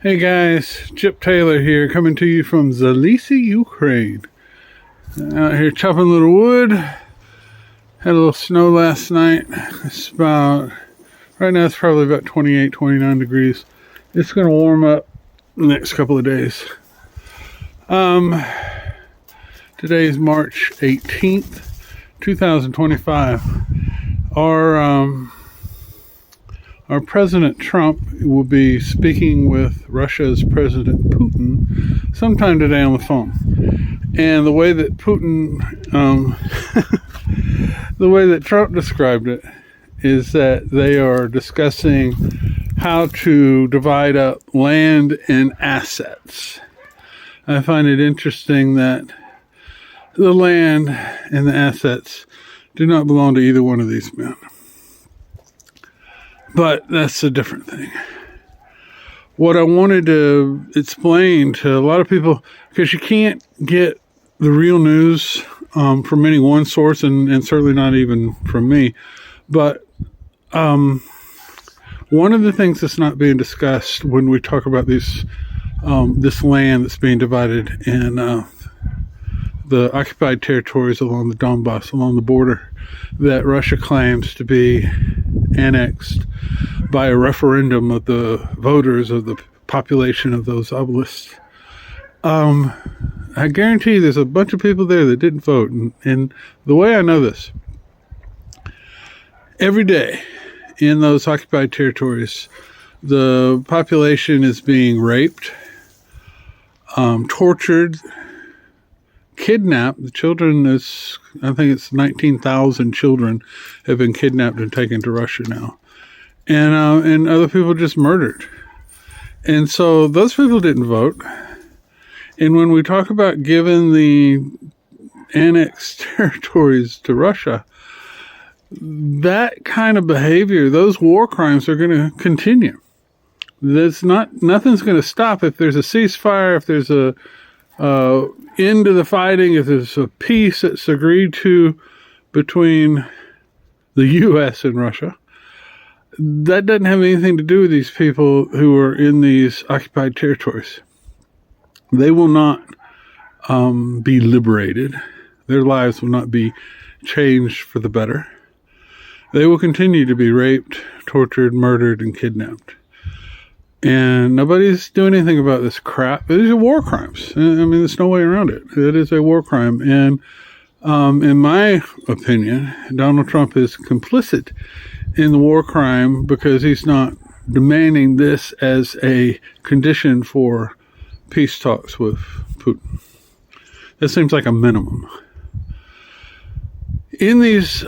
Hey guys, Chip Taylor here, coming to you from Zalisa, Ukraine. Out here chopping a little wood. Had a little snow last night. Right now it's probably about 28, 29 degrees. It's going to warm up the next couple of days. Today is March 18th, 2025. Our President Trump will be speaking with Russia's President Putin sometime today on the phone. And the way that the way that Trump described it is that they are discussing how to divide up land and assets. I find it interesting that the land and the assets do not belong to either one of these men. But that's a different thing. What I wanted to explain to a lot of people, because you can't get the real news from any one source, and certainly not even from me, but one of the things that's not being discussed when we talk about this land that's being divided in the occupied territories along the Donbass, along the border, that Russia claims to be annexed by a referendum of the voters of the population of those obelisks. I guarantee there's a bunch of people there that didn't vote. And the way I know this, every day in those occupied territories, the population is being raped, tortured, kidnapped. The children I think it's 19,000 children have been kidnapped and taken to Russia now. And other people just murdered. And so those people didn't vote. And when we talk about giving the annexed territories to Russia, that kind of behavior, those war crimes are going to continue. Nothing's going to stop if there's a ceasefire, if there's a end to the fighting, if there's a peace that's agreed to between the U.S. and Russia. That doesn't have anything to do with these people who are in these occupied territories. They will not be liberated. Their lives will not be changed for the better. They will continue to be raped, tortured, murdered, and kidnapped. And nobody's doing anything about this crap. These are war crimes. I mean, there's no way around it. It is a war crime. And in my opinion, Donald Trump is complicit in the war crime because he's not demanding this as a condition for peace talks with Putin. That seems like a minimum. In these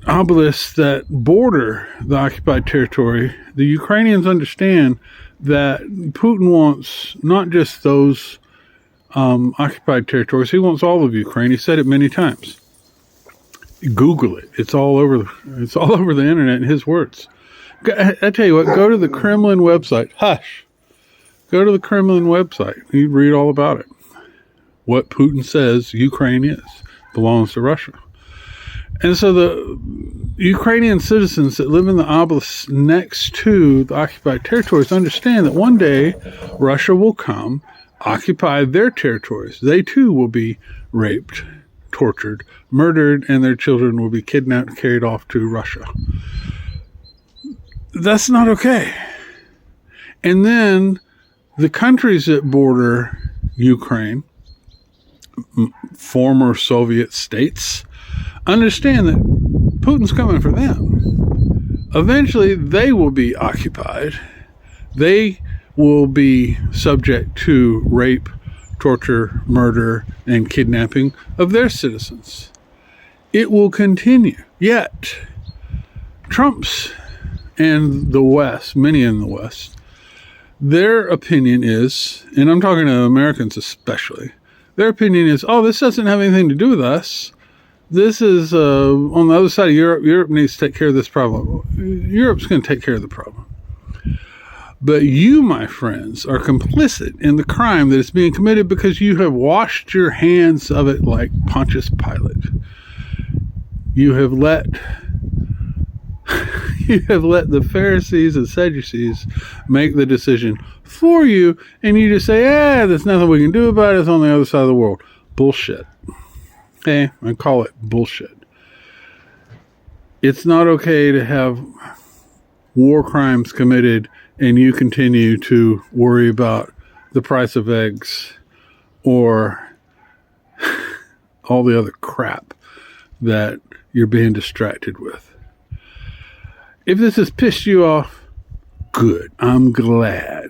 obelisks that border the occupied territory, the Ukrainians understand that Putin wants not just those occupied territories, he wants all of Ukraine. He said it many times. Google it. It's all over the internet in his words. I tell you what, go to the Kremlin website. Hush. Go to the Kremlin website. You read all about it. What Putin says Ukraine belongs to Russia. And so the Ukrainian citizens that live in the obelisks next to the occupied territories understand that one day Russia will come, occupy their territories. They too will be raped, tortured, murdered, and their children will be kidnapped and carried off to Russia. That's not okay. And then the countries that border Ukraine, former Soviet states, understand that Putin's coming for them. Eventually, they will be occupied. They will be subject to rape, torture, murder, and kidnapping of their citizens. It will continue. Yet, Trump's and the West, many in the West, their opinion is, and I'm talking to Americans especially, their opinion is, this doesn't have anything to do with us. This is on the other side of Europe. Europe needs to take care of this problem. Europe's going to take care of the problem. But you, my friends, are complicit in the crime that is being committed because you have washed your hands of it like Pontius Pilate. You have let You have let the Pharisees and Sadducees make the decision for you, and you just say, there's nothing we can do about it. It's on the other side of the world. Bullshit. Okay? I call it bullshit. It's not okay to have war crimes committed and you continue to worry about the price of eggs or all the other crap that you're being distracted with. If this has pissed you off, good. I'm glad.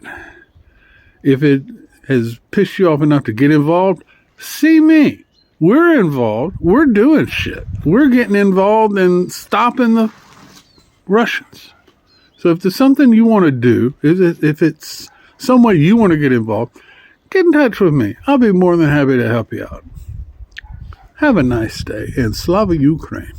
If it has pissed you off enough to get involved, see me. We're involved. We're doing shit. We're getting involved in stopping the Russians. So if there's something you want to do, if it's some way you want to get involved, get in touch with me. I'll be more than happy to help you out. Have a nice day, and Slava Ukraine.